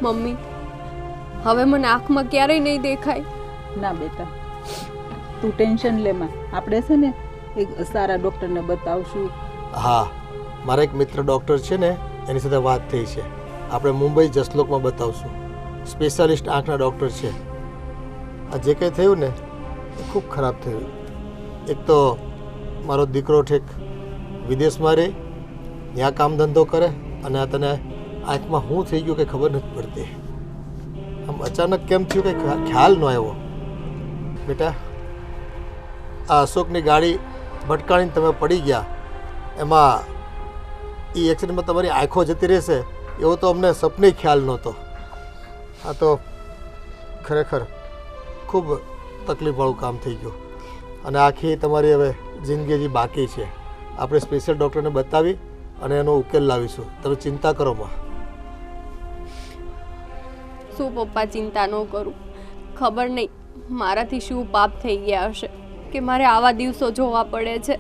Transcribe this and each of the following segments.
Mummy, હવે મને આંખમાં ક્યારેય નહીં દેખાય. ના બેટા, તું ટેન્શન લેમાં. આપણે છે ને એક સારા ડૉક્ટરને બતાવશું. હા, મારા એક મિત્ર ડૉક્ટર છે ને, એની સાથે વાત થઈ છે. આપણે મુંબઈ જસલોકમાં બતાવશું. સ્પેશિયાલિસ્ટ આંખના ડૉક્ટર છે. આ જે કંઈ થયું ને એ ખૂબ ખરાબ થયું. એક તો મારો દીકરો ઠેક વિદેશમાં રહે, ત્યાં કામ ધંધો કરે, અને આ તને આંખમાં શું થઈ ગયું કંઈ ખબર નથી પડતી. આમ અચાનક કેમ થયું કંઈ ખ્યાલ ન આવ્યો. બેટા, આ અશોકની ગાડી ભટકાણીને તમે પડી ગયા, એમાં એ એક્સિડન્ટમાં તમારી આંખો જતી રહેશે એવો તો અમને સપને ખ્યાલ નહોતો. આ તો ખરેખર ખૂબ તકલીફવાળું કામ થઈ ગયું. અને આખી તમારી હવે જિંદગી હજી બાકી છે. આપણે સ્પેશિયલ ડૉક્ટરને બતાવી અને એનો ઉકેલ લાવીશું. તમે ચિંતા કરો માં. શું પપ્પા ચિંતા ન કરું? ખબર નહીં મારાથી શું પાપ થઈ ગયા હશે કે મારે આવા દિવસો જોવા પડે છે.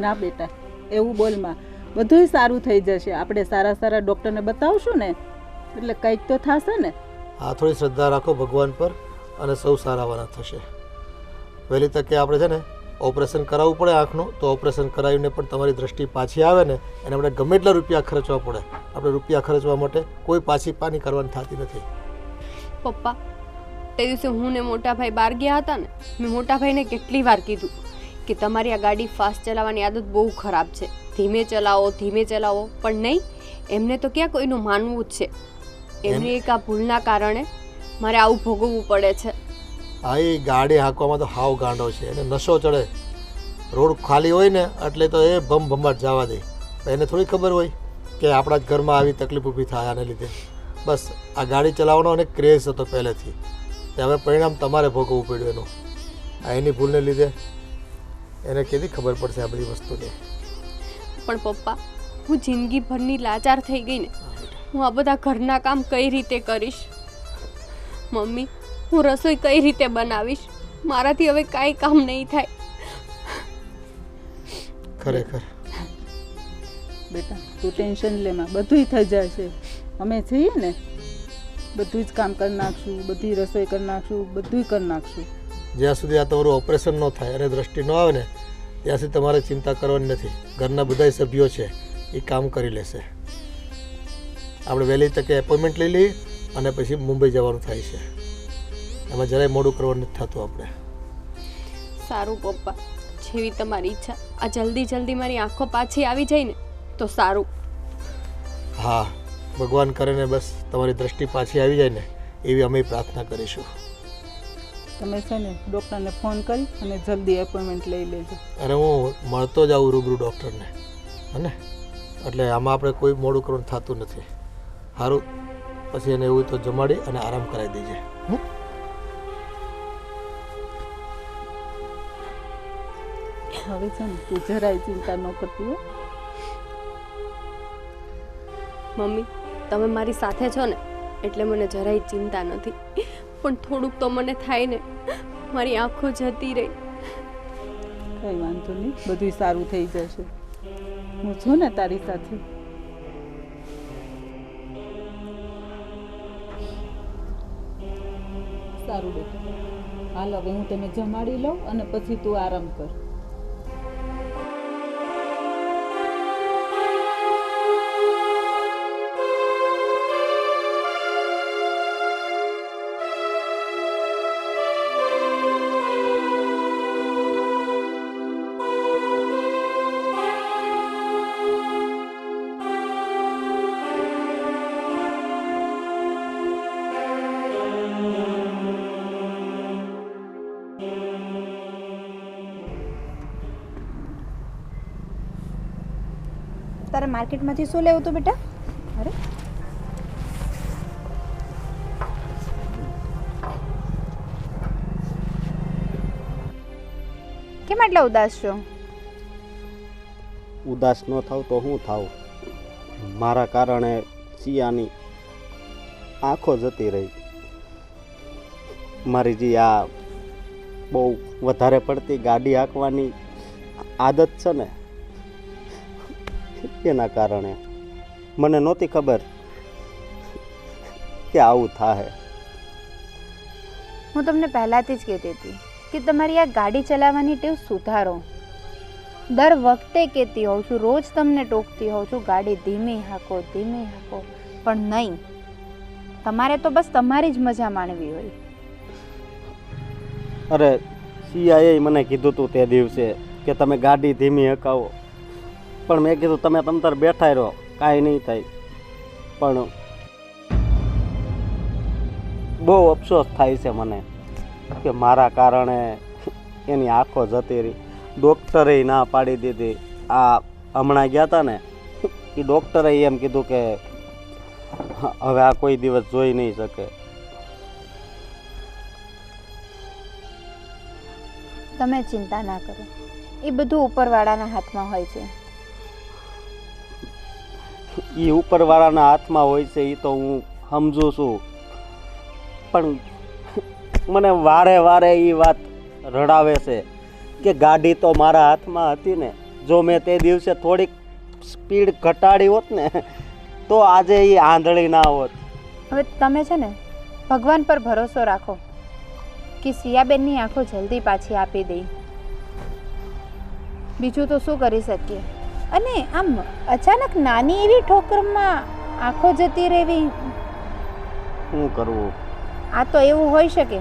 ના બેટા, એવું બોલમાં. બધુંય સારું થઈ જશે. આપણે સારા સારા ડૉક્ટરને બતાવશું ને એટલે કંઈક તો થશે ને. હા, થોડી શ્રદ્ધા રાખો ભગવાન પર અને સૌ સારાવાના થશે. વહેલી તકે આપણે છે ને ઓપરેશન કરાવવું પડે આંખનું, તો ઓપરેશન કરાવીને પણ તમારી દ્રષ્ટિ પાછી આવે ને એને આપણે ગમે એટલા રૂપિયા ખર્ચવા પડે. આપણે રૂપિયા ખર્ચવા માટે કોઈ પાછી પાની કરવાની થતી નથી. પપ્પા, તે દિવસે હું ને મોટા ભાઈ બહાર ગયા હતા ને, મેં મોટા ભાઈને કેટલી વાર કીધું કે તમારી આ ગાડી ફાસ્ટ ચલાવવાની આદત બહુ ખરાબ છે, ધીમે ચલાવો ધીમે ચલાવો. પણ નહીં, એમને તો ક્યાં કોઈનું માનવું જ છે. એમની એક આ ભૂલના કારણે મારે આવું ભોગવવું પડે છે. હા, એ ગાડી હાંકવામાં તો હાવ ગાંડો છે. એને નશો ચડે. રોડ ખાલી હોય ને એટલે તો એ ભમભમાટ જવા દે. એને થોડી ખબર હોય કે આપણા જ ઘરમાં આવી તકલીફ ઊભી થાય આને લીધે. બસ આ ગાડી ચલાવવાનો અને ક્રેઝ હતો પહેલેથી. તે હવે પરિણામ તમારે ભોગવવું પડ્યું એનું. આ એની ભૂલને લીધે એને કેવી ખબર પડશે આ બધી વસ્તુની. પણ પપ્પા, હું જિંદગીભરની લાચાર થઈ ગઈ ને. હું આ બધા ઘરના કામ કઈ રીતે કરીશ? મમ્મી, હું રસોઈ કઈ રીતે બનાવીશ? મારાથી હવે કાંઈ કામ નહીં થાય. ખરેખર બેટા, તું ટેન્શન લેમાં. બધુંય થઈ જશે. અમે છીએ ને, બધું જ કામ કરી નાખશું, બધી રસોઈ કરી નાખશું, બધુંય કરી નાખશું. જ્યાં સુધી આ તમારું ઓપરેશન ન થાય અને દ્રષ્ટિ ન આવે ને ત્યાં સુધી તમારે ચિંતા કરવાની નથી. ઘરના બધા સભ્યો છે એ કામ કરી લેશે. આપણે વહેલી તકે એપોઇન્ટમેન્ટ લઈ લઈએ અને પછી મુંબઈ જવાનું થાય છે. એમાં જરાય મોડું કરવાનું નથી થતું આપણે. સારું પપ્પા, જેવી તમારી ઈચ્છા. આ જલ્દી મારી આંખો પાછી આવી જાય ને તો સારું. હા, ભગવાન કરે ને બસ તમારી દ્રષ્ટિ પાછી આવી જાય ને એવી અમે પ્રાર્થના કરીશું. તમે છે ને ડૉક્ટરને ફોન કરી અને જલ્દી એપોઇન્ટમેન્ટ લઈ લેજો. અને હું મળતો જ આવું રૂબરૂ ડૉક્ટરને, હને? એટલે આમાં આપણે કોઈ મોડું કરવાનું થતું નથી. સારું, પછી એને એવું તો જમાડી અને આરામ કરાવી દેજે. હવે છે ને તું જરાય ચિંતા ન કરતી હો. મમ્મી, તમે મારી સાથે છો ને એટલે મને જરાય ચિંતા નથી. પણ થોડુંક તો મને થાય ને, મારી આંખો જતી રહી. કંઈ વાંધો નહીં, બધું સારું થઈ જશે. હું છું ને તારી સાથે. સારું બેટા, હાલ હવે હું તને જમાડી લઉં અને પછી તું આરામ કર. તારે માર્કેટમાંથી શું લેવું હતું બેટા? અરે કેમ આટલા ઉદાસ છો? ઉદાસ ન થાવ તો હું થાવ? મારા કારણે સિયાની આંખો જતી રહી. મારી જે આ બહુ વધારે પડતી ગાડી હાંકવાની આદત છે ને એના કારણે મને નહોતી ખબર કે આવું થાય. હું તમને પહેલાંથી જ કહેતી હતી કે તમારી આ ગાડી ચલાવવાની ટેવ સુધારો. દર વખતે કહેતી હોઉં છું, રોજ તમને ટોકતી હોઉં છું, ગાડી ધીમી હાંકો, ધીમી હાંકો, પણ નહીં. તમારે તો બસ તમારી જ મજા માણવી હોય. અરે સિયાએ મને કીધું તું તે દિવસે કે તમે ગાડી ધીમી હકાવો, પણ મેં કીધું તમે તમતાર બેઠા રહો, કાંઈ નહીં થાય. પણ બહુ અફસોસ થાય છે મને કે મારા કારણે એની આંખો જતી રહી. ડૉક્ટરે ના પાડી દીધી. આ હમણાં ગયા હતા ને એ ડૉક્ટરે એમ કીધું કે હવે આ કોઈ દિવસ જોઈ નહીં શકે. તમે ચિંતા ના કરો, એ બધું ઉપરવાળાના હાથમાં હોય છે. એ ઉપરવાળાના હાથમાં હોય છે એ તો હું સમજુ છું, પણ મને વારે વારે એ વાત રડાવે છે કે ગાડી તો મારા હાથમાં હતી ને. જો મેં તે દિવસે થોડીક સ્પીડ ઘટાડી હોત ને તો આજે એ આંધળી ના હોત. હવે તમે છે ને ભગવાન પર ભરોસો રાખો કે સિયાબેનની આંખો જલ્દી પાછી આપી દઈ. બીજું તો શું કરી શકીએ. અને આમ અચાનક નાની એવી ઠોકરમાં આંખો જતી રહેવી, શું કરવું? આ તો એવું હોઈ શકે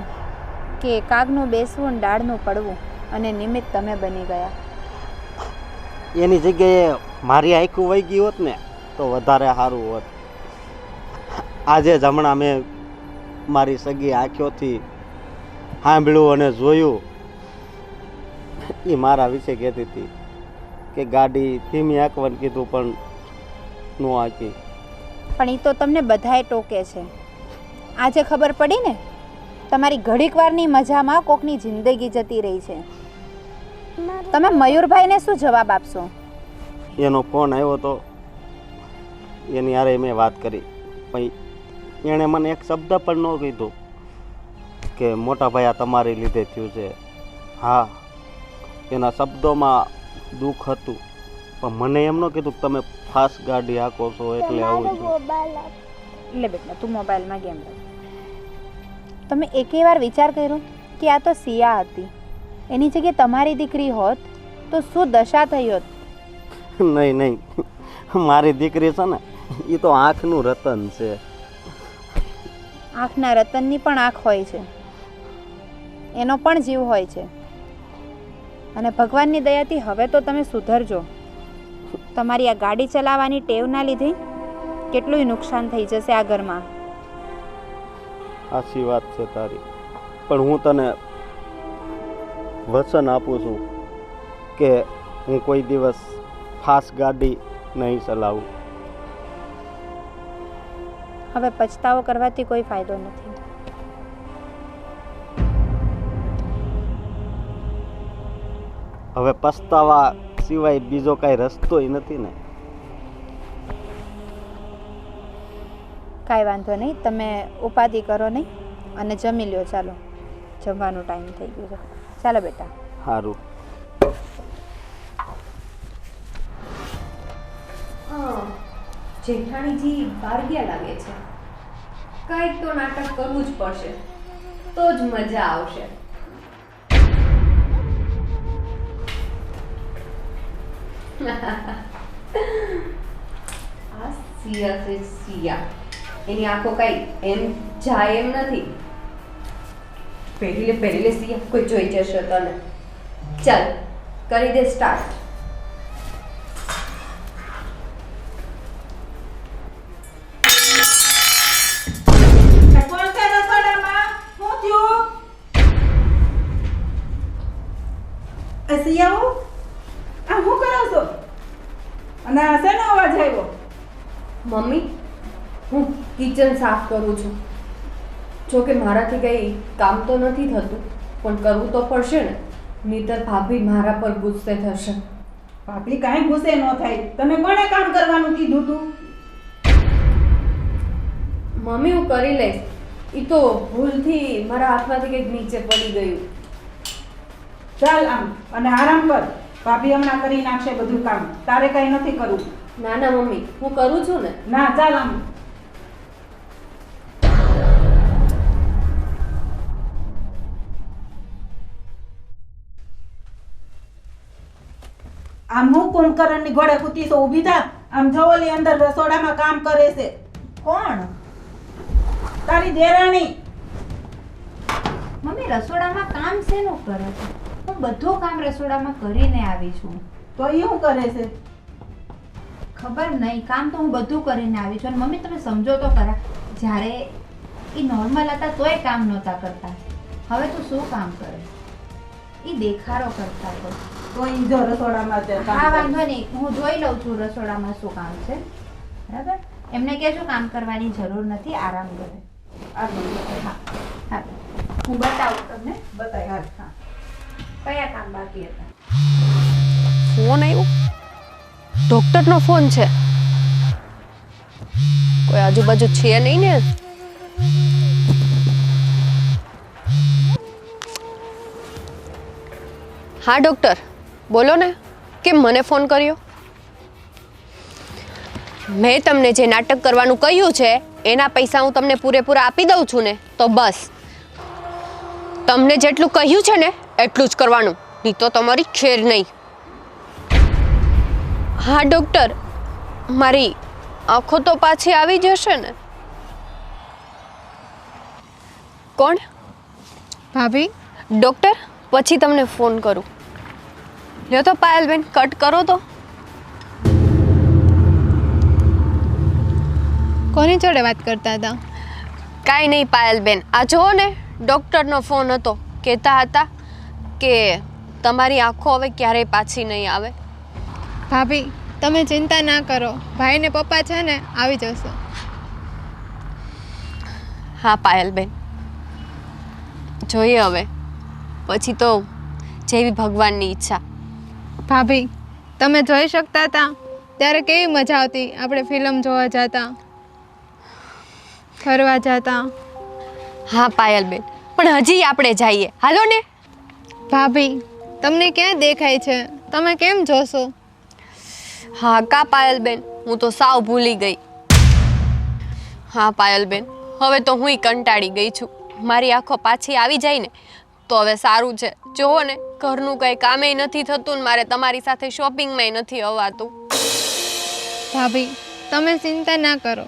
કે કાગનું બેસવું ને ડાળનું પડવું, અને નિમિત્ત તમે બની ગયા. એની જગ્યાએ મારી આંખું વહી ગઈ હોત ને તો વધારે સારું હોત. આજે જ હમણાં મેં મારી સગી આંખોથી સાંભળ્યું અને જોયું. એ મારા વિશે કહેતી હતી કે ગાડી ધીમી આંકવાનું કીધું પણ ન આંકી. પણ એ તો તમને બધાએ ટોકે છે. આજે ખબર પડી ને, તમારી ઘડીક વારની મજામાં કોકની જિંદગી જતી રહી છે. તમે મયુરભાઈને શું જવાબ આપશો? એનો ફોન આવ્યો તો એની હારે મેં વાત કરી, પણ એણે મને એક શબ્દ પણ ન કીધું કે મોટા ભાઈ આ તમારી લીધે થયું છે. હા, એના શબ્દોમાં દુઃખ હતું, પણ મને એમ ન કીધું કે તમે ફાસ્ટ ગાડી હાંકો છો એટલે આવું છું. લે બેટા, તું મોબાઈલમાં ગેમ રમ. તમે એકે વાર વિચાર કર્યો કે આ તો સિયા હતી, એની જગ્યાએ તમારી દીકરી હોત તો શું દશા થઈ હોત? નહીં નહીં, મારી દીકરી છે ને એ તો આંખનું રતન છે. આંખના રતનની પણ આંખ હોય છે, એનો પણ જીવ હોય છે. અને ભગવાનની દયાથી હવે તો તમે સુધરજો. તમારી આ ગાડી ચલાવવાની ટેવના લીધે કેટલું નુકસાન થઈ જશે આ ઘરમાં. સાચી વાત છે તારી, પણ હું તને વચન આપું છું કે હું કોઈ દિવસ ફાસ્ટ ગાડી નહીં ચલાવું. હવે પછતાવો કરવાથી કોઈ ફાયદો નથી. હવે પસ્તાવા સિવાય બીજો કાંઈ રસ્તોય નથી ને. કાંઈ વાંધો નહીં, તમે ઉપાધિ કરો નહીં અને જમી લ્યો. ચાલો, જમવાનો ટાઈમ થઈ ગયો છે. ચાલો બેટા. સારું. જેઠાણીજી બહાર ગયા લાગે છે. કંઈક તો નાટક કરવું જ પડશે, તો જ મજા આવશે. આ સિયા છે સિયા, એની આંખો કઈ એમ જાય એમ નથી. પહેરી લે સિયા, કોઈ જોઈ જશે તને. ચાલ કરી દે સ્ટાર્ટ. સિયાઓ, આ શું કરો છો? અને આ શેનો અવાજ આવ્યો? મમ્મી, હું કિચન સાફ કરું છું. જો કે મારાથી કંઈ કામ તો નથી થતું, પણ કરવું તો પડશે ને, નહીંતર ભાભી મારા પર ગુસ્સે થશે. ભાભી કાંઈ ગુસ્સે ન થાય. તને કોણે કામ કરવાનું કીધું તું? મમ્મી હું કરી લઈશ. એ તો ભૂલથી મારા હાથમાંથી કંઈક નીચે પડી ગયું. ચાલ આમ અને આરામ કર. ભાભી હમણાં કરી નાખશે બધું કામ, તારે કઈ નથી કરવું. ના ના મમ્મી, હું કરું છું ને. ના ચાલ આમ. આમ હું કુંભકરણની ઘોડે કૂતી તો ઊભી થા. આમ જો ઓલી અંદર રસોડામાં કામ કરે છે. કોણ? તારી દેરાણી. મમ્મી રસોડામાં કામ શેનું કરે છે? હું બધું કામ રસોડામાં કરીને આવી છું. તો એ શું કરે છે? ખબર નહીં, કામ તો હું બધું કરીને આવી છું. અને મમ્મી તમે સમજો તો ખરા, જ્યારે એ નોર્મલ હતા તોય કામ નહોતા કરતા, હવે તો શું કામ કરે? એ દેખાડો કરતા તો. તો ઈ જો રસોડામાં તે કામ હા કરે. વાંધો નહીં, હું જોઈ લઉં છું રસોડામાં શું કામ છે. બરાબર, એમને કહેજો કામ કરવાની જરૂર નથી, આરામ કરે. આ બધું. હા હા, હું બતાવું તમને બતાય હાલ. હા કયા કામ બાકી હતા. ફોન આવ્યો, ડોક્ટરનો ફોન છે. કોઈ આજુબાજુ છે નહીં ને? હા ડોક્ટર, બોલો ને, કેમ મને ફોન કર્યો? મેં તમને જે નાટક કરવાનું કહ્યું છે એના પૈસા હું તમને પૂરેપૂરા આપી દઉં છું ને, તો બસ તમને જેટલું કહ્યું છે ને એટલું જ કરવાનું, નહીં તો તમારી ખેર નહીં. હા ડોક્ટર, મારી આંખો તો પાછી આવી જશે ને? કોણ? ભાભી, ડોક્ટર, પછી તમને ફોન કરું. લ્યો તો પાયલબેન, કટ કરો તો. કોની જોડે વાત કરતા હતા? કાંઈ નહીં પાયલબેન, આ જુઓ ને, ડૉક્ટરનો ફોન હતો. કહેતા હતા કે તમારી આંખો હવે ક્યારેય પાછી નહીં આવે. ભાભી, તમે ચિંતા ના કરો, ભાઈ ને પપ્પા છે ને આવી જશે. હા પાયલબેન, જોઈએ હવે, પછી તો જેવી ભગવાનની ઈચ્છા. ભાભી, તમે જોઈ શકતા હતા ત્યારે કેવી મજા આવતી, આપણે ફિલ્મ જોવા જતા, ફરવા જતા. હા પાયલબેન, પણ હજી આપણે જઈએ, હાલો ને. ભાભી, તમને ક્યાં દેખાય છે, તમે કેમ જોશો? હા કા પાયલબેન, હું તો સાવ ભૂલી ગઈ. હા પાયલબેન, હવે તો હુંય કંટાળી ગઈ છું. મારી આંખો પાછી આવી જાય ને તો હવે સારું છે. જુઓ ને, ઘરનું કંઈ કામેય નથી થતું ને મારે તમારી સાથે શોપિંગમાંય નથી અવાતું. ભાભી, તમે ચિંતા ના કરો,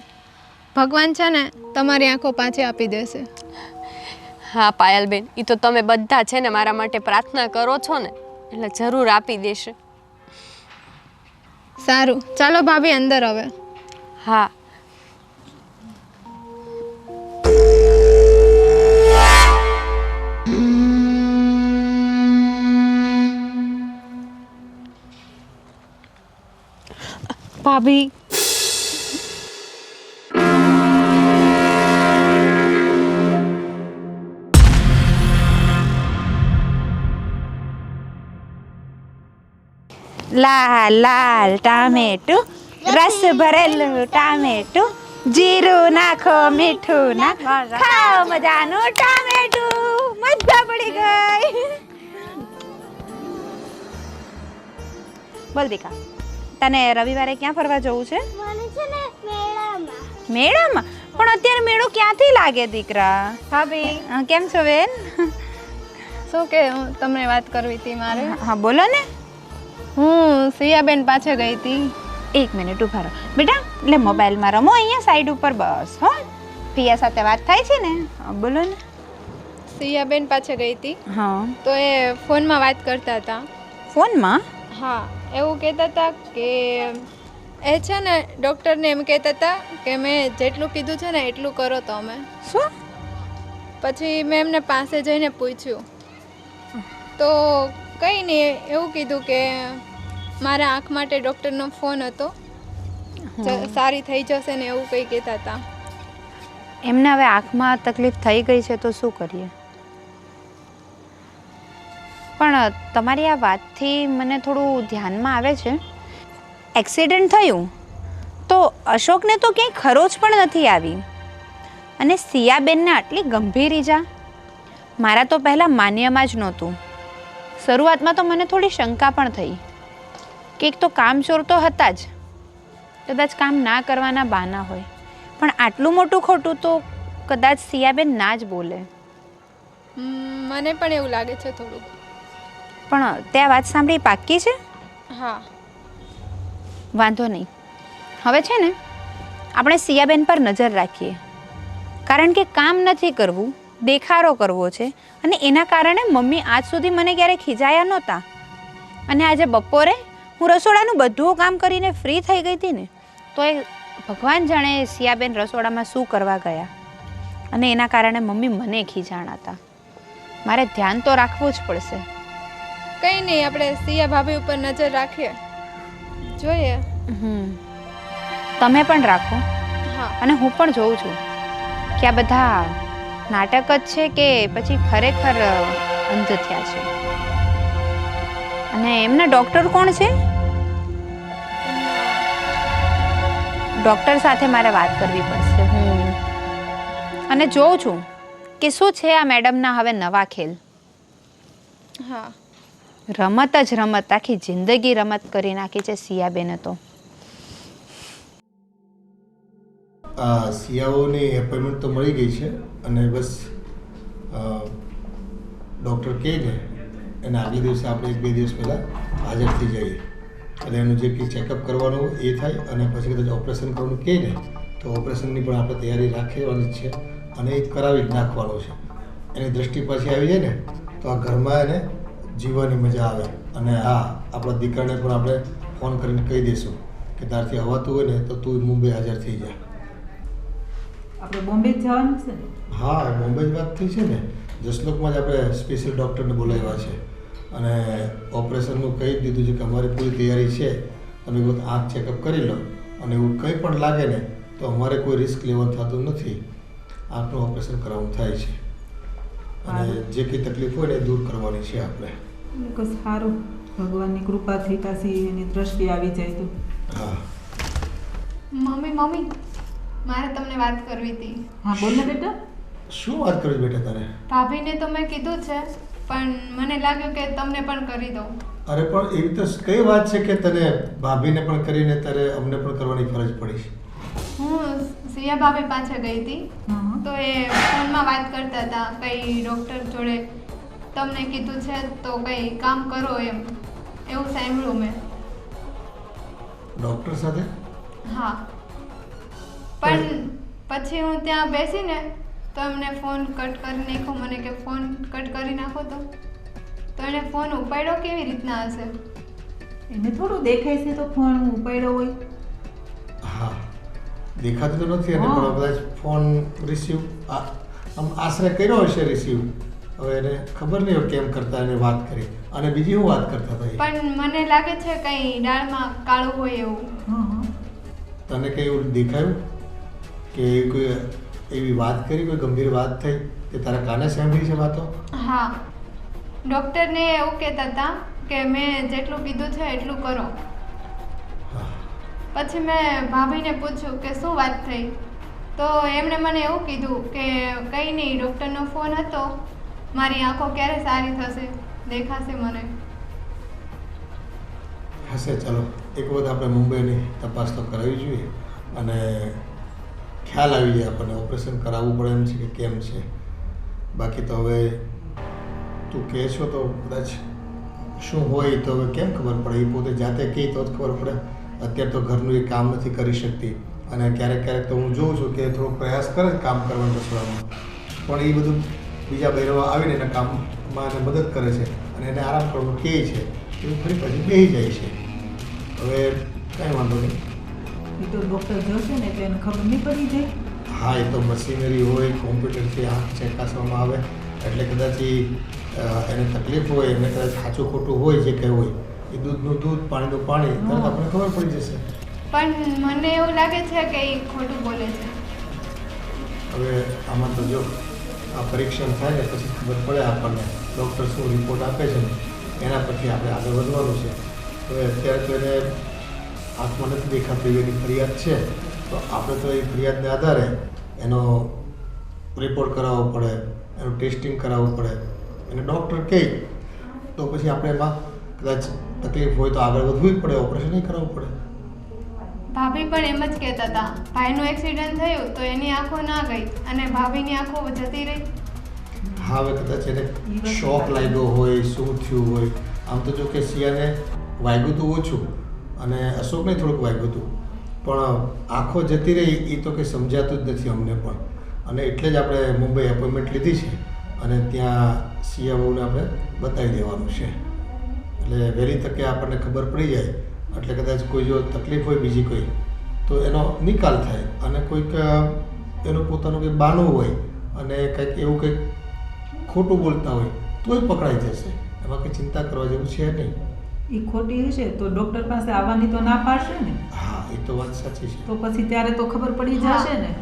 ભગવાન છે ને તમારી આંખો પાછી આપી દેશે. હા પાયલબેન, એ તો તમે બધા છે ને મારા માટે પ્રાર્થના કરો છો ને, એટલે જરૂર આપી દેશે. સારું, ચાલો ભાભી અંદર હવે. હા. ભાભી, લાલ લાલ ટામેટું, રસ ભરેલું ટામેટું, જીરું નાખો, મીઠું નાખો, ખાઓ મજાનું ટામેટું. મજા પડી ગઈ. બોલ દીકા, તને રવિવારે ક્યાં ફરવા જવું છે? મેળામાં? પણ અત્યારે મેળો ક્યાંથી લાગે દીકરા? ભાભી, કેમ છો બેન? શું કે હું તમને વાત કરવી હતી મારે. હા બોલો ને. હું સિયાબેન પાસે ગઈ હતી. એક મિનિટ ઉભા રહો બેટા, એટલે મોબાઈલમાં રમો અહીંયા સાઈડ ઉપર, બસ. હો, પિયા સાથે વાત થાય છે ને? બોલો ને. સિયાબેન પાસે ગઈ હતી હા. તો એ ફોનમાં વાત કરતા હતા. ફોનમાં? હા, એવું કહેતા હતા કે એ છે ને ડૉક્ટરને એમ કહેતા હતા કે મેં જેટલું કીધું છે ને એટલું કરો તમે. શું? પછી મેં એમને પાસે જઈને પૂછ્યું તો કંઈ નહીં, એવું કીધું કે મારા આંખ માટે ડૉક્ટરનો ફોન હતો, સારી થઈ જશે ને એવું કંઈ કહેતા હતા. એમને હવે આંખમાં તકલીફ થઈ ગઈ છે તો શું કરીએ? પણ તમારી આ વાતથી મને થોડું ધ્યાનમાં આવે છે, એક્સિડન્ટ થયું તો અશોકને તો ક્યાંય ખરોચ પણ નથી આવી, અને સિયાબેનને આટલી ગંભીર ઈજા મારા તો પહેલાં માન્યમાં જ નહોતું. શરૂઆતમાં તો મને થોડી શંકા પણ થઈ કંઈક તો કામચોર તો હતા જ, કદાચ કામ ના કરવાના બહાના હોય, પણ આટલું મોટું ખોટું તો કદાચ સિયાબેન ના જ બોલે. મને પણ એવું લાગે છે થોડુંક. પણ તે આ વાત સાંભળી પાક્કી છે? હા. વાંધો નહીં, હવે છે ને આપણે સિયાબેન પર નજર રાખીએ, કારણ કે કામ નથી કરવું, દેખાડો કરવો છે, અને એના કારણે મમ્મી આજ સુધી મને ક્યારે ખીજાયા નહોતા. અને આજે બપોરે હું રસોડાનું બધું કામ કરીને ફ્રી થઈ ગઈ હતી ને, તો એ ભગવાન જાણે સિયાબેન રસોડામાં શું કરવા ગયા, અને એના કારણે મમ્મી મને ખીજાણા હતા. મારે ધ્યાન તો રાખવું જ પડશે. કંઈ નહીં, આપણે સિયા ભાભી ઉપર નજર રાખીએ, જોઈએ. તમે પણ રાખો, હા. અને હું પણ જોઉં છું કે આ બધા નાટક જ છે કે પછી ખરેખર અંધ થયા છે. અને એમના ડૉક્ટર કોણ છે? ડૉક્ટર સાથે મારે વાત કરવી પડશે. હું અને જોઉં છું કે શું છે આ મેડમના હવે નવા ખેલ. હા. રમત જ રમત, આખી જિંદગી રમત કરી નાખી છે સિયાબેને તો. સિયાઓની એપોઇન્ટમેન્ટ તો મળી ગઈ છે, અને બસ ડૉક્ટર કહે ને એને આગલે દિવસે આપણે 1-2 દિવસ પહેલાં હાજર થઈ જઈએ, એટલે એનું જે કંઈ ચેકઅપ કરવાનું એ થાય, અને પછી કદાચ ઓપરેશન કરવાનું કહે ને તો ઓપરેશનની પણ આપણે તૈયારી રાખવાની છે, અને એ કરાવી જ નાખવાનું છે. એની દૃષ્ટિ પાછી આવી જાય ને તો આ ઘરમાં એને જીવવાની મજા આવે. અને હા, આપણા દીકરાને પણ આપણે ફોન કરીને કહી દઈશું કે તારથી આવતું હોય ને તો તું મુંબઈ હાજર થઈ જાય. આપણે બોમ્બે જ જવાનું છે ને? હા, બોમ્બે જ વાત થઈ છે ને. જસલોકમાં જ આપણે સ્પેશિયલ ડૉક્ટરને બોલાવ્યા છે, અને ઓપરેશનનું કહી જ દીધું છે કે અમારી પૂરી તૈયારી છે, તમે એક વખત આંખ ચેકઅપ કરી લો, અને એવું કંઈ પણ લાગે ને તો અમારે કોઈ રિસ્ક લેવાનું થતું નથી, આંખનું ઓપરેશન કરાવવાનું થાય છે, અને જે કંઈ તકલીફ હોય ને એ દૂર કરવાની છે આપણે. સારું, ભગવાનની કૃપાથી પાછી એની દ્રષ્ટિ આવી જાય તો. હા. મમ્મી, મારે તમને વાત કરવી હતી. હા, બોલ ને બેટા. શું વાત કરવી બેટા તારે? ભાભીને તો મેં કીધું છે, પણ મને લાગ્યું કે તમને પણ કરી દઉં. અરે પણ એવી તો કઈ વાત છે કે તને ભાભીને પણ કરીને તારે અમને પણ કરવાની ફરજ પડી છે? હું સિયા ભાભી પાસે ગઈ હતી, તો એ ફોનમાં વાત કરતા હતા, કઈ ડૉક્ટર જોડે તમને કીધું છે તો કઈ કામ કરો એમ, એવું સાંભળ્યું મેં. ડૉક્ટર સાથે? હા. પણ પછી હું ત્યાં બેસીને તો એમને ફોન કટ કરી નાખ્યો. મને કે ફોન કટ કરી નાખો, તો એને ફોન ઉપાડ્યો કેવી રીતના હશે? એને થોડું દેખાય છે તો ફોન ઉપાડ્યો હોય. હા, દેખાતું તો નથી, અને પણ કદાચ ફોન રિસીવ આમ આશરે કર્યો હશે રિસીવ. હવે એને ખબર નહીં કેમ કરતા એને વાત કરી. અને બીજી હું વાત કરતા હતા? પણ મને લાગે છે કંઈ દાળમાં કાળું હોય એવું. તને કંઈ એવું દેખાયું કે કોઈ એવી વાત કરી, કોઈ ગંભીર વાત થઈ કે તારા કાને સાંભળી છે વાતો? હા, ડૉક્ટરને એવું કહેતા હતા કે મેં જેટલું કીધું છે એટલું કરો. પછી મેં ભાભીને પૂછ્યું કે શું વાત થઈ, તો એમણે મને એવું કીધું કે કંઈ નહીં, ડૉક્ટરનો ફોન હતો, મારી આંખો ક્યારે સારી થશે, દેખાશે મને. હશે, ચાલો એક વખત આપણે મુંબઈની તપાસ તો કરાવવી જોઈએ, અને ખ્યાલ આવી જાય આપણને ઓપરેશન કરાવવું પડે એમ છે કે કેમ છે. બાકી તો હવે તું કહે છો તો કદાચ શું હોય તો હવે કેમ ખબર પડે? એ પોતે જાતે કહે તો જ ખબર પડે. અત્યારે તો ઘરનું એ કામ નથી કરી શકતી, અને ક્યારેક ક્યારેક તો હું જોઉં છું કે થોડો પ્રયાસ કરે કામ કરવાનો રસોડામાં, પણ એ બધું બીજા બહેરો આવીને એના કામમાં એને મદદ કરે છે, અને એને આરામ કરવાનું કહે છે, એ ફરી પછી બેસી જાય છે. હવે કાંઈ વાંધો નહીં, એ તો ડૉક્ટર જોશે ને તો એને ખબર નહીં પડી જાય. હા, એ તો મશીનરી હોય, કોમ્પ્યુટરથી આંખ ચકાસવામાં આવે, એટલે કદાચ એને તકલીફ હોય, એને કદાચ સાચું ખોટું હોય, જે કંઈ હોય એ દૂધનું દૂધ, પાણીનું પાણી, તરત આપણને ખબર પડી જશે. પણ મને એવું લાગે છે કે એ ખોટું બોલે છે. હવે આમાં તો જો આ પરીક્ષણ થાય ને પછી ખબર પડે આપણને, ડૉક્ટર શું રિપોર્ટ આપે છે ને એના પછી આપણે આગળ વધવાનું છે. હવે અત્યારે તો એને આંખમાં નથી દેખાતી એની ફરિયાદ છે, તો આપણે તો એ ફરિયાદને આધારે એનો રિપોર્ટ કરાવવો પડે, એનું ટેસ્ટિંગ કરાવવું પડે, એને ડૉક્ટર કહે તો પછી આપણે એમાં કદાચ તકલીફ હોય તો આગળ વધવું જ પડે, ઓપરેશન નહીં કરાવવું પડે. ભાભી પણ એમ જ કહેતા હતા, ભાઈનું એક્સિડન્ટ થયું તો એની આંખો ના ગઈ અને ભાભીની આંખો જતી રહી. હા, હવે કદાચ એને શોક લાગ્યો હોય, શું થયું હોય. આમ તો જો કે સિયાને વાગ્યું હતું ઓછું અને અશોકને થોડુંક વાગ્યું હતું, પણ આંખો જતી રહી એ તો કંઈ સમજાતું જ નથી અમને પણ. અને એટલે જ આપણે મુંબઈ એપોઇન્ટમેન્ટ લીધી છે અને ત્યાં સિયા બહુને આપણે બતાવી દેવાનું છે. એટલે વહેલી તકે આપણને ખબર પડી જાય એટલે કદાચ કોઈ જો તકલીફ હોય બીજી કોઈ તો એનો નિકાલ થાય. અને કોઈક એનું પોતાનું કંઈક બહાનું હોય અને કંઈક એવું કંઈક ખોટું બોલતા હોય તોય પકડાઈ જશે. એમાં કંઈ ચિંતા કરવા જેવું છે નહીં. એ ખોટી હશે તો ડૉક્ટર પાસે આવવાની તો ના પાડશે ને. હા, એ તો વાત સાચી છે. તો પછી ત્યારે તો ખબર પડી જશે ને.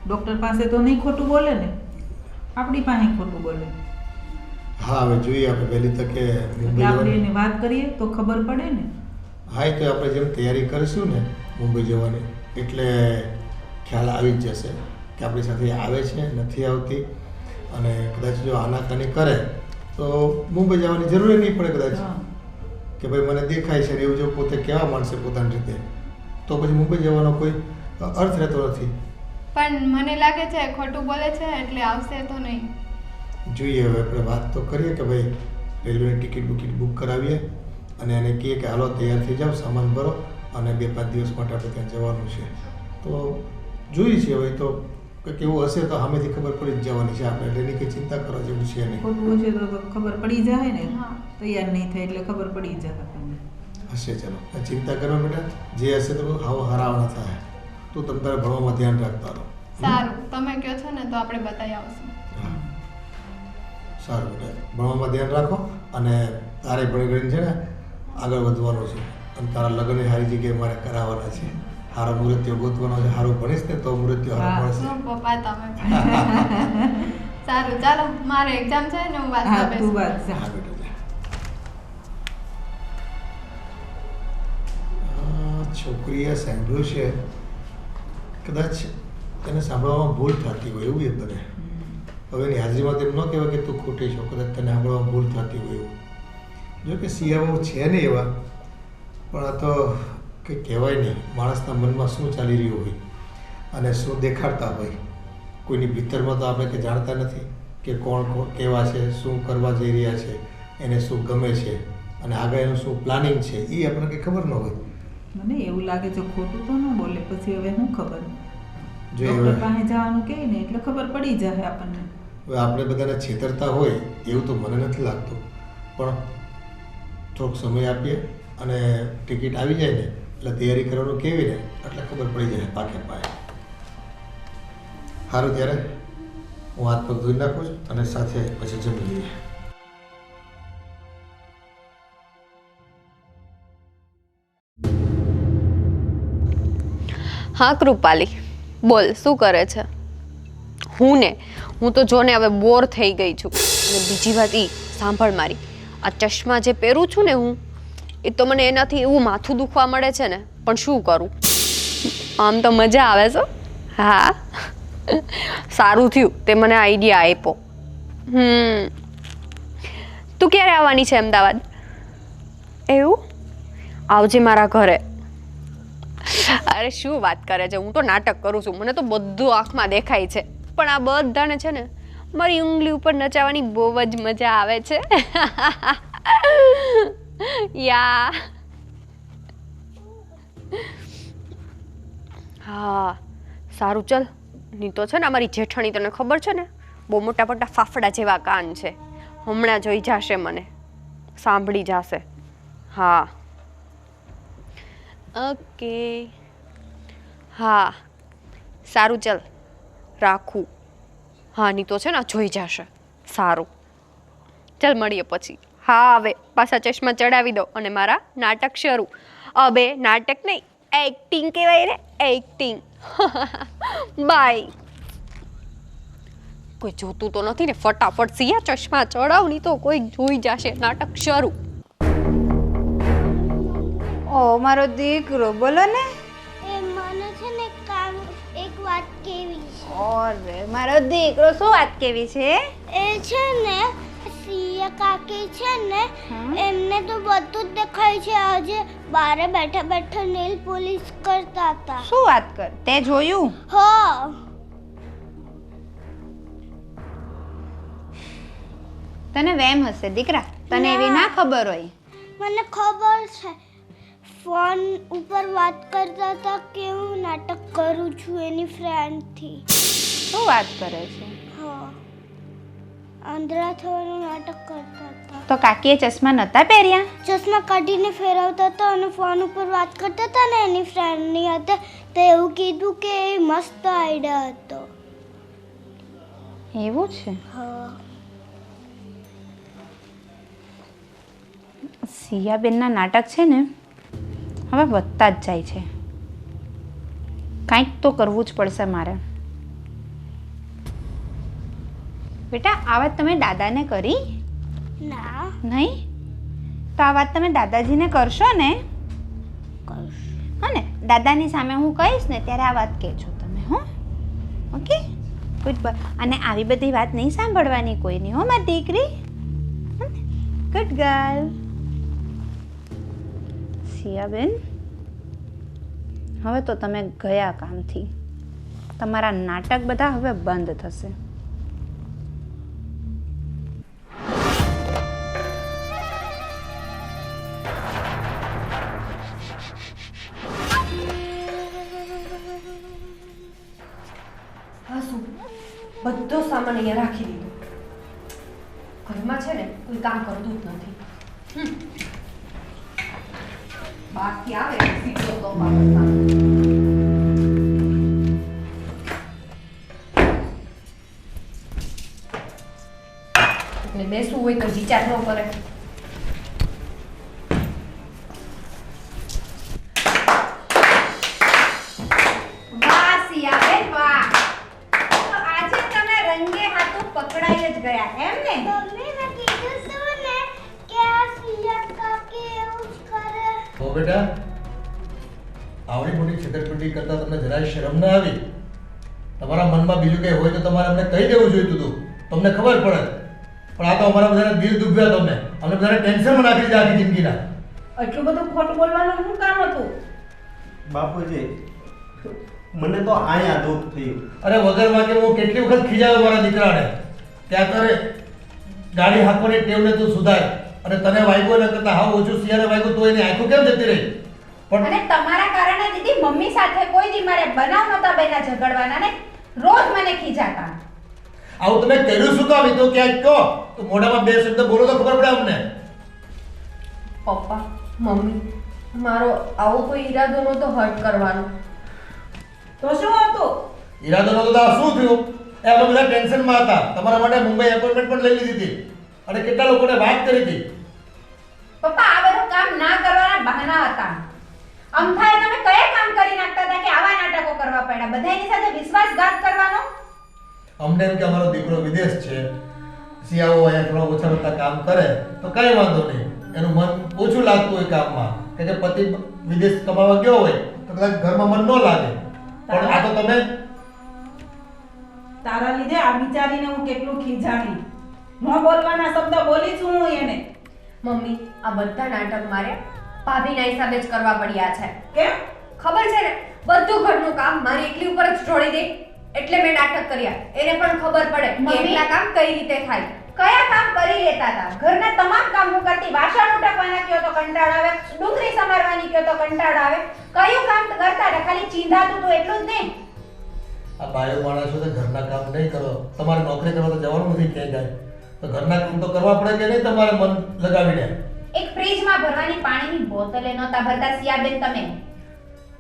ડૉક્ટર પાસે તો નહીં ખોટું બોલે ને, આપણી પાસે ખોટું બોલે. હા, હવે જોઈએ આપણે વહેલી તકે મુંબઈ આપણે જવાની. એને વાત કરીએ તો ખબર પડે ને. હા, એ તો આપણે જેમ તૈયારી કરીશું ને મુંબઈ જવાની એટલે ખ્યાલ આવી જ જશે કે આપણી સાથે આવે છે નથી આવતી. અને કદાચ જો આનાકાની કરે તો મુંબઈ જવાની જરૂર નહીં પડે કદાચ હા. કે ભાઈ મને દેખાય છે ને એવું જો પોતે કહેવા માંડશે પોતાની રીતે તો પછી મુંબઈ જવાનો કોઈ અર્થ રહેતો નથી. પણ મને લાગે છે ખોટું બોલે છે એટલે આવશે તો નહીં. જોઈએ હવે આપણે વાત તો કરીએ કે ભાઈ રેલવેની ટિકિટ બુક કરાવીએ અને એને કહીએ કે હાલો તૈયાર થઈ જાઓ, સામાન ભરો અને 2-5 દિવસ માટે આપણે ત્યાં જવાનું છે. તો જોઈએ છીએ હવે તો કંઈક એવું હશે તો સામેથી ખબર પડી જ જવાની છે આપણે, એટલે એની કંઈ ચિંતા કરવા જેવું છે નહીં. ખોટું હશે તો ખબર પડી જાય ને. હા. તૈયાર નહીં થાય એટલે ખબર પડી જાય આપણને. હશે, ચલો ચિંતા કરો બેટા, જે હશે તો હરાવણા થાય. તું તમે તારે ભણવામાં ધ્યાન રાખતા રહો. સારું, તમે કહો છો ને તો આપણે બતાવી આવશું. હા, સારું બેટા, ભણવામાં ધ્યાન રાખો અને તારે ભણી ગણીને છે ને આગળ વધવાનું છે અને તારા લગ્ન સારી જગ્યાએ મારે કરાવવાના છે. સારો મૃત્યુ ગોતવાનો છે. સારું ભણીશ ને તો મૃત્યુ સારું હા. મળશે. શું પપ્પા તમે સારું, ચાલો મારે એક્ઝામ છે ને હું વાંચવા હા, તું બેસું. વાત જા. હા બેટા જા. છોકરીએ સાંભળ્યું છે કદાચ એને સાંભળવામાં ભૂલ થતી હોય એવું એ બને. હવે એની હાજરીમાં તેમ ન કહેવાય કે તું ખોટી છો, કદાચ તને સાંભળવામાં ભૂલ થતી હોય એવું. જો કે સિયા બહુ છે નહીં એવા, પણ આ તો કંઈ કહેવાય નહીં માણસના મનમાં શું ચાલી રહ્યું હોય અને શું દેખાડતા હોય. કોઈની ભીતરમાં તો આપણે કંઈ જાણતા નથી કે કોણ કેવા છે, શું કરવા જઈ રહ્યા છે, એને શું ગમે છે અને આગળ એનું શું પ્લાનિંગ છે એ આપણને કંઈ ખબર ન હોય. મને એવું લાગે છે ખોટું તો ન બોલે, પછી હવે શું ખબર. જોઈએ ડૉક્ટર હવે પાસે જવાનું કહે ને એટલે ખબર પડી જાય આપણને. હવે આપણે બધાને છેતરતા હોય એવું તો મને નથી લાગતું, પણ થોડોક સમય આપીએ અને ટિકિટ આવી જાય ને એટલે તૈયારી કરવાનું કેવી ને એટલે ખબર પડી જાય પાકે પાયે. સારું, ત્યારે હું હાથ પગ ધોઈ નાખું છું અને સાથે પછી જમી લઈએ. હા કૃપાલી, બોલ શું કરે છે? હું તો જોને હવે બોર થઈ ગઈ છું. અને બીજી વાત સાંભળ મારી, આ ચશ્મા જે પહેરું છું ને હું, એ તો મને એનાથી એવું માથું દુખવા મળે છે ને, પણ શું કરું? આમ તો મજા આવે છે. હા, સારું થયું તે મને આઈડિયા આપ્યો. તું ક્યારે આવવાની છે અમદાવાદ? એવું? આવજે મારા ઘરે. અરે શું વાત કરે છે, હું તો નાટક કરું છું, મને તો બધું આંખમાં દેખાય છે. પણ આ બધાને છે ને મારી ઉંગલી ઉપર નચાવવાની બહુ જ મજા આવે છે. યા હા સારું, ચલ. નહીં તો છે ને અમારી જેઠાણી, તને ખબર છે ને, બહુ મોટા મોટા ફાફડા જેવા કાન છે. હમણાં જોઈ જશે, મને સાંભળી જશે. હા ઓકે, હા સારું, ચલ રાખું. હા, નહીં તો છે ને જોઈ જશે. સારું, ચલ મળીએ પછી. હા, હવે પાછા ચશ્મા ચડાવી દો અને મારા નાટક શરૂ. અબે નાટક નહીં, એક્ટિંગ કહેવાય ને, એક્ટિંગ. બાય. કોઈ જોતું તો નથી ને? ફટાફટ સિયા ચશ્મા ચડાવ, નહીં તો કોઈ જોઈ જશે. નાટક શરૂ. ઓ મારો દીકરો, બોલો ને. એ મને છે ને એક વાત કેવી છે. ઓરે મારો દીકરો, શું વાત કેવી છે? એ છે ને સિયા કાકી છે ને એમને તો બધું જ દેખાય છે. આજે બારે બેઠા બેઠા નેલ પોલિશ કરતા હતા. શું વાત કર, તે જોયું? હો, તને વેમ હશે દીકરા, તને એવી ના ખબર હોય. મને ખબર છે. ફોન ઉપર વાત કરતા હતા કે હું નાટક કરું છું એની ફ્રેન્ડથી. શું વાત કરે છે? હા, આંધળા થવાનું નાટક કરતા હતા. તો કાકીએ ચશ્મા નહોતા પહેર્યા? ચશ્મા કાઢીને ફેરવતા હતા અને ફોન ઉપર વાત કરતા હતા ને એની ફ્રેન્ડની હાથે. તો એવું કીધું કે એ મસ્ત આઈડિયા હતો. એવું છે? હા, સિયાબેનના નાટક છે ને હવે વધતા જ જાય છે. કાંઈક તો કરવું જ પડશે મારે. બેટા, આ વાત તમે દાદાને કરી? ના નહીં? તો આ વાત તમે દાદાજીને કરશો ને? કરશું. હા ને, દાદાની સામે હું કહીશ ને ત્યારે આ વાત કહેજો તમે. હો, ઓકે? Good boy. અને આવી બધી વાત નહીં સાંભળવાની કોઈની, હો મારી દીકરી. Good girl. સિયાબેન, હવે તો તમે ગયા કામથી. તમારા નાટક બધા હવે બંધ થશે. હા, શું બધો સામાન અહીંયા રાખી દીધો. ઘરમાં છે ને કોઈ કામ કરતું જ નથી. બાકી આવે સીધો તો પાડતા. એટલે બેસવું હોય તો વિચાર ન કરે. વાહ સિયાબેન વાહ, તો આજે તમે રંગે હાથો પકડાઈ જ ગયા એમ ને? મમ્મી મેં કીધું શું ને કે આ સિયા કાકી એવું જ કરે. તો બેટા આવડી મોટી છેતરપિંડી કરતા તમને જરાય શરમ ના આવી? તમારા મનમાં બીજું કંઈ હોય તો તમારે અમને કહી દેવું જોઈતું હતું, તમને ખબર પડે. પણ આ તો અમારા બધાને દિલ દુભ્યા તમને, અમને બધાને ટેન્શનમાં નાખી દીધા આખી જિંદગીના. એટલું બધું ખોટું બોલવાનું શું કામ હતું? બાપુજી, મને તો અહીંયા દુઃખ થયું. અરે વગર વાગે હું કેટલી વખત ખીજાવ્યો મારા દીકરાને. ત્યાં કરે ગાડી હાંકવાની ટેવને તું સુધાર, અને તને વાગ્યો ને કરતા હાવ ઓછું સિયાને વાગ્યું તો એની આંખો કેમ જતી રહી? પણ અને તમારા કારણે દીદી મમ્મી સાથે કોઈ દી મારે બનાવ નહોતા બન્યા ઝઘડવાના ને રોજ મને ખીજાતા. આવું તમે કર્યું શું કામ? એ તો ક્યાંક કહો તો મોઢામાં બે શબ્દ બોલો તો ખબર પડે અમને. પપ્પા, મમ્મી, મારો આવો કોઈ ઈરાદો નહોતો હર્ટ કરવાનો. તો શું હતું? ઈરાદો નતો તો આ શું થયું? એ અમે બધા ટેન્શનમાં હતા. તમારા માટે મુંબઈ એપોઇન્ટમેન્ટ પણ લઈ લીધી હતી અને કેટલા લોકોને વાત કરી હતી. પપ્પા, આ બધું કામ ના કરવાના બહાના હતા. અમથાએ તમે કયા કામ કરી નાખતા હતા કે આવા નાટકો કરવા પડ્યા? બધાની સાથે વિશ્વાસઘાત કરવાનો? અમને એમ કે અમારો દીકરો વિદેશ છે, સિયાઓ અહીંયા થોડા ઓછા વત્તા કામ કરે તો કાંઈ વાંધો નહીં, એનું મન ઓછું લાગતું હોય કામમાં, કે જે પતિ વિદેશ કમાવા ગયો હોય તો કદાચ ઘરમાં મન ન લાગે. પણ આ તો તમે તારા લીધે આ બિચારીને હું કેટલું ખીજાણી. ન બોલવાના શબ્દ બોલી છું હું એને. મમ્મી, આ બધા નાટક મારે ભાભીના હિસાબે જ કરવા પડ્યા છે. કેમ? ખબર છે ને, બધું ઘરનું કામ મારી એકલી ઉપર જ ઢોળી દે એટલે મેં નાટક કર્યા. એને પણ ખબર પડે કે મમ્મી, એકલા કામ કઈ રીતે થાય. કયા કામ કરી લેતા હતા? ઘરના તમામ કામ હું કરતી. વાસણ ઉટકવાના કયો તો કંટાળો આવે, ડુંગળી સમારવાની કયો તો કંટાળો આવે. કયું કામ કરતા હતા? ખાલી ચીંધાતું તો એટલું જ નહીં. આ બાયો માણસો તો ઘરના કામ નહીં કરો, તમારે નોકરી કરવા તો જવાનું નથી ક્યાંય જાય, તો ઘરના કામ તો કરવા પડે કે નહીં તમારે મન લગાવીને? એક ફ્રીજમાં ભરવાની પાણીની બોટલે નહોતા ભરતા સિયાબેન તમે.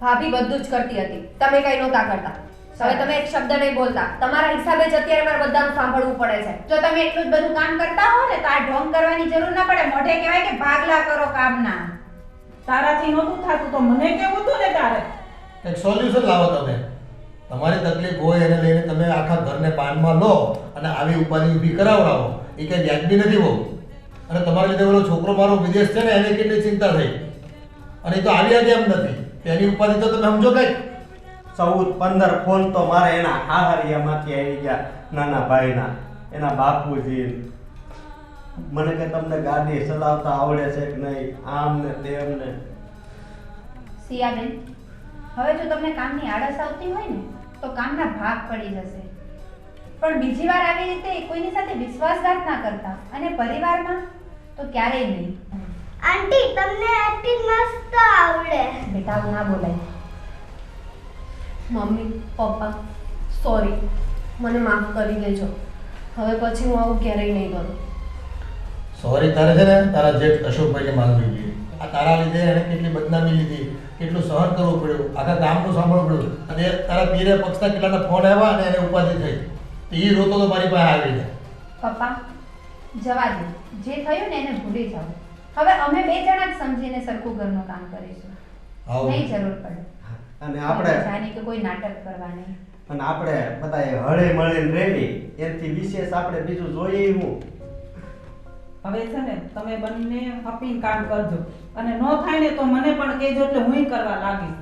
ભાભી બધું જ કરતી હતી, તમે કઈ નહોતા કરતા. હવે તમે એક શબ્દ નહીં બોલતા. તમારા હિસાબે જ અત્યારે મારે બધાનું સાંભળવું પડે છે. જો તમે એટલું જ બધું કામ કરતા હો ને તો આ ઢોંગ કરવાની જરૂર ના પડે. મોઢે કહેવાય કે ભાગલા કરો કામના. તારાથી નહોતું થતું તો મને કેવું હતું ને તારે? એક સોલ્યુશન લાવો તમે. તમારી તકલીફ હોય એને લઈને તમે આખા ઘરને પાનમાં લો અને આવી ઉપાધિ ઊભી કરાવડાવો, એ કંઈ વ્યાજબી નથી બહુ. અને તમારા લીધે ઓલો છોકરો મારો વિદેશ છે ને એને કેટલી ચિંતા થઈ, અને એ તો આવ્યા કેમ નથી? એની ઉપાધિ તો તમે સમજો કંઈક. 14-15 ફોન તો મારે એના હાહરિયામાંથી આવી ગયા, નાના ભાઈના, એના બાપુજી. મને કે તમને ગાડી ચલાવતા આવડે છે કે નહીં, આમ ને તેમ ને. સિયાબેન, હવે જો તમને કામની આળસ આવતી હોય ને તો કામના ભાગ પડી જશે, પણ બીજી વાર આવી રીતે કોઈની સાથે વિશ્વાસઘાત ના કરતા, અને પરિવારમાં તો ક્યારેય નહીં. આંટી તમને એક્ટિંગ મસ્ત આવડે. બેટા આવું ના બોલાય. મમ્મી પપ્પા સોરી, મને માફ કરી દેજો. હવે પછી હું આવું ક્યારેય નહીં કરું. સોરી તારે છે ને તારા જેઠ અશોકભાઈને માંગવી જોઈએ. આ તારા લીધે એને કેટલી બદનામી લીધી, કેટલું સહન કરવું પડ્યું, આખા ગામનું સાંભળવું પડ્યું. અને તારા પીરે પક્ષના કેટલાના ફોન આવ્યા અને એને ઉપાધિ થઈ. તો એ રોતો તો મારી પાસે આવીને. પપ્પા જવા દો, જે થયું ને એને ભૂલી જાઓ. હવે અમે બે જણા જ સમજીને સરખું ઘરનું કામ કરીશું. આવો. નહીં જરૂર પડે અને આપણે જાણે કે કોઈ નાટક કરવા નહીં. અને આપણે બધાએ હળે મળીને રહેવી, એનાથી વિશેષ આપણે બીજું જોઈએ હું. હવે છે ને તમે બંને હપીને કામ કરજો, અને ન થાય ને તો મને પણ કહેજો એટલે હુંય કરવા લાગીશ.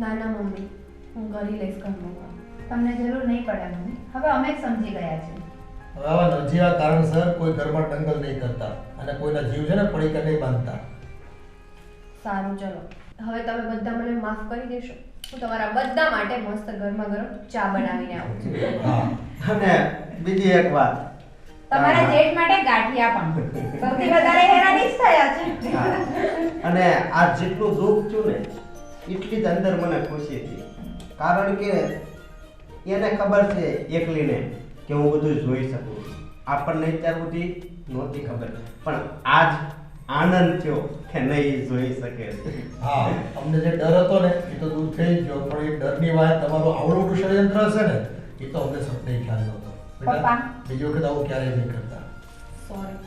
ના ના મમ્મી, હું કરી લઈશ ઘરનું કામ. તમને જરૂર નહીં પડે મમ્મી, હવે અમે જ સમજી ગયા છીએ. હવે આવા નજીવા કારણસર કોઈ ઘરમાં દંગલ નહીં કરતા અને કોઈના જીવ છે ને પડીકા નહીં બાંધતા. સારું ચલો, હવે તમે બધા મને માફ કરી દેશો. હું તમારા બધા માટે મસ્ત ગરમા ગરમ ચા બનાવીને આવું છું. હા. અને બીજી એક વાત, તમારા જેઠ માટે ગાંઠિયા પણ સૌથી વધારે હેરાની જ થયા છે. હા. અને આ જેટલું દુઃખ થયું ને એટલી જ અંદર મને ખુશી હતી, કારણ કે એને ખબર છે એકલીને કે હું બધું જોઈ શકું. આપણને અત્યાર સુધી નહોતી ખબર, પણ આજ આનંદ થયો કે નહીં જોઈ શકે. હા, અમને જે ડર હતો ને એ તો દૂર થઈ જ ગયો, પણ એ ડરની વાત તમારું આવડું મોટું ષડયંત્ર હશે ને એ તો અમને સપને ખ્યાલ નહોતો. પપ્પા. બેટા બીજી વખત આવું ક્યારેય નહીં કરતા. સોરી.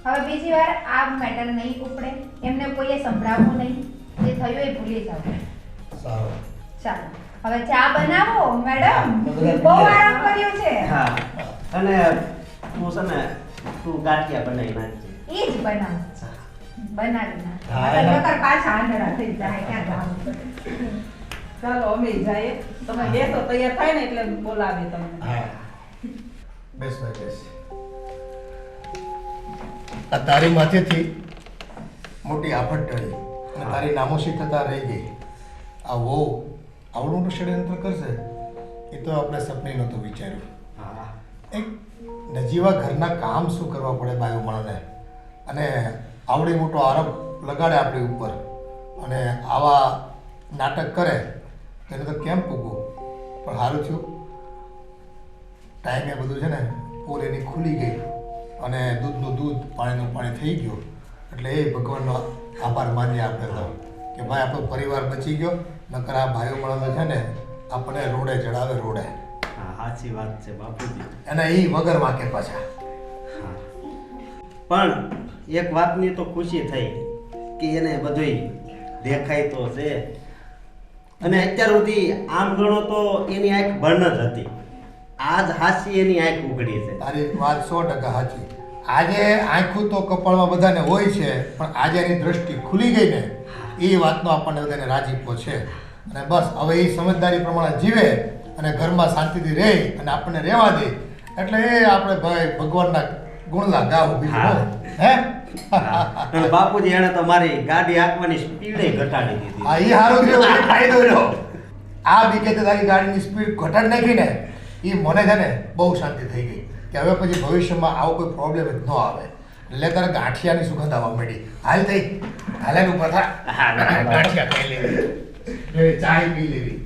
હવે બીજી વાર આ મેટર નહીં ઉપડે, એમને કોઈએ સંભળાવવું નહીં. જે થયું એ ભૂલી જાઓ. સારું. ચાલો હવે ચા બનાવો મેડમ, બધા બહુ પીએ. આરામ કર્યો છે. હા, અને તું છે ને તું ગાંઠિયા બનાવી નાખજે. એ જ બનાવો, બનાવી નાખ. હા, નકર એના- નકર પાછા આંધળા થઈ જાય, ક્યાં જવાનું? ચાલો અમે જઈએ, તમે બેસો તૈયાર થાય ને એટલે બોલાવીએ તમને. હા. બેસ ભાઈ બેસ. આ તારી માથેથી મોટી આફત ટળી અને તારી નામોશી થતા રહી ગઈ. આ વહુ આવડું મોટું ષડયંત્ર કરશે એ તો આપણે સપને નહોતું વિચાર્યું. હા, એક નજીવા ઘરના કામ શું કરવા પડે બાયો મળને, અને આવડી મોટો આરોપ લગાડે આપણી ઉપર, અને આવા નાટક કરે તેને તો કેમ પૂગવું. પણ સારું થયું ટાઈમે બધું છે ને પોલ એની ખુલી ગઈ અને દૂધનું દૂધ પાણીનું પાણી થઈ ગયું. એટલે એ ભગવાનનો આભાર માનીએ આપણે તો કે ભાઈ આપણો પરિવાર બચી ગયો, નકર આ ભાઈઓ મળે છે ને આપણને રોડે ચડાવે રોડે. હા, સાચી વાત છે બાપુજી. અને એ વગર વાંકે પાછા. હા. પણ એક વાતની તો ખુશી થઈ કે એને બધુંય દેખાય તો છે. અને અત્યાર સુધી આમ ગણો તો એની આંખ બંધ જ હતી, આજ હાસી એની આંખ ઉઘડી છે. તારી વાત 100% સાચી. આજે આંખું તો કપાળમાં બધાને હોય છે, પણ આજે એની દ્રષ્ટિ ખુલી ગઈ ને એ વાતનો આપણને બધાને રાજીપો છે. અને બસ હવે એ સમજદારી પ્રમાણે જીવે અને ઘરમાં શાંતિથી રહે અને આપણને રહેવા દે, એટલે એ આપણે ભાઈ ભગવાનના ગુણલા ગાવું બીજું હા. હું. હે અને બાપુજી એને તો મારી ગાડી હાંકવાની સ્પીડે ઘટાડી દીધી. હા, એ સારું થયું, એ ફાયદો રહ્યો. આ બીકે તારી ગાડીની સ્પીડ ઘટાડી નાખી ને એ મને છે ને બહુ શાંતિ થઈ ગઈ કે હવે પછી ભવિષ્યમાં આવો કોઈ પ્રોબ્લેમ જ ન આવે. એટલે તારે ગાંઠિયાની સુગંધ આવવા માંડી. હાલ થઈ હાલે ઉપર થા, ગાંઠિયા ખાઈ લેવી, ચા પી લેવી.